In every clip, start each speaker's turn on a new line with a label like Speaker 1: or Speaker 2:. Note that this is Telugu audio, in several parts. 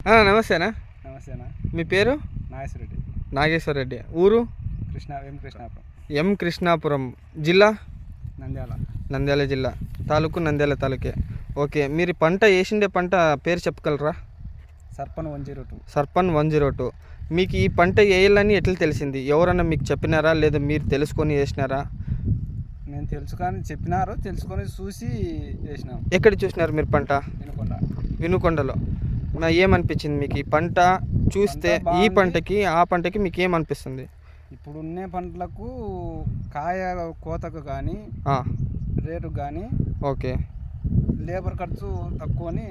Speaker 1: నమస్తే అన్న.
Speaker 2: నమస్తే అన్న.
Speaker 1: మీ పేరు?
Speaker 2: నాగేశ్వరరెడ్డి.
Speaker 1: నాగేశ్వరరెడ్డి. ఊరు?
Speaker 2: కృష్ణాపురం.
Speaker 1: ఎం కృష్ణాపురం. జిల్లా?
Speaker 2: నంద్యాల
Speaker 1: జిల్లా. తాలూకు నంద్యాల తాలూకే. ఓకే, మీరు పంట వేసిండే పంట పేరు చెప్పగలరా?
Speaker 2: సర్పన్ 102.
Speaker 1: సర్పన్ 102. మీకు ఈ పంట వేయాలని ఎట్లా తెలిసింది? ఎవరన్నా మీకు చెప్పినారా లేదా మీరు తెలుసుకొని వేసినారా?
Speaker 2: నేను తెలుసుకొని చూసి వేసినాం.
Speaker 1: ఎక్కడ చూసినారు మీరు పంట? వినుకొండలో. ఏమనిపించింది మీకు ఈ పంట చూస్తే? ఈ పంటకి ఆ పంటకి మీకు ఏమనిపిస్తుంది?
Speaker 2: ఇప్పుడున్న పంటలకు కాయ కోతకు కానీ రేటు కానీ
Speaker 1: ఓకే,
Speaker 2: లేబర్ ఖర్చు తక్కువ అని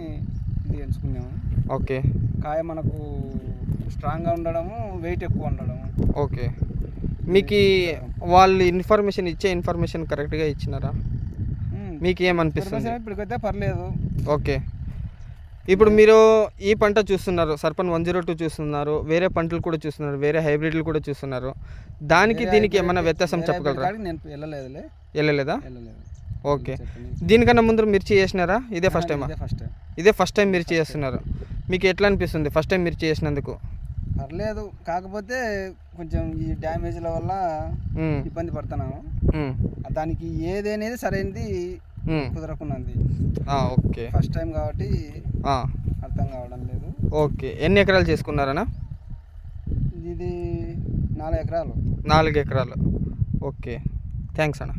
Speaker 2: ఇది ఎంచుకున్నాము.
Speaker 1: ఓకే,
Speaker 2: కాయ మనకు స్ట్రాంగ్గా ఉండడము, వెయిట్ ఎక్కువ ఉండడము.
Speaker 1: ఓకే, మీకు వాళ్ళు ఇన్ఫర్మేషన్ కరెక్ట్గా ఇచ్చినారా? మీకు ఏమనిపిస్తుంది?
Speaker 2: ఇప్పటికైతే పర్లేదు.
Speaker 1: ఓకే, ఇప్పుడు మీరు ఈ పంట చూస్తున్నారు, సర్పన్ 102 చూస్తున్నారు, వేరే పంటలు కూడా చూస్తున్నారు, వేరే హైబ్రిడ్లు కూడా చూస్తున్నారు. దానికి దీనికి ఏమైనా వ్యత్యాసం చెప్పగలరా?
Speaker 2: నేను
Speaker 1: వెళ్ళలేదా? ఓకే, దీనికన్నా ముందు మిర్చి చేసినారా? ఇదే ఫస్ట్ టైమా? ఇదే ఫస్ట్ టైం మిర్చి చేస్తున్నారు. మీకు ఎట్లా అనిపిస్తుంది ఫస్ట్ టైం మిర్చి చేసినందుకు?
Speaker 2: పర్లేదు, కాకపోతే కొంచెం ఈ డ్యామేజ్ల వల్ల ఇబ్బంది పడుతున్నాము. దానికి ఏదనేది సరైనది కుదరకున్నది.
Speaker 1: ఓకే,
Speaker 2: ఫస్ట్ టైం కాబట్టి అర్థం కావడం లేదు.
Speaker 1: ఓకే, ఎన్ని ఎకరాలు చేసుకున్నారన్నా?
Speaker 2: ఇది 4 ఎకరాలు.
Speaker 1: 4 ఎకరాలు. ఓకే, థ్యాంక్స్ అన్న.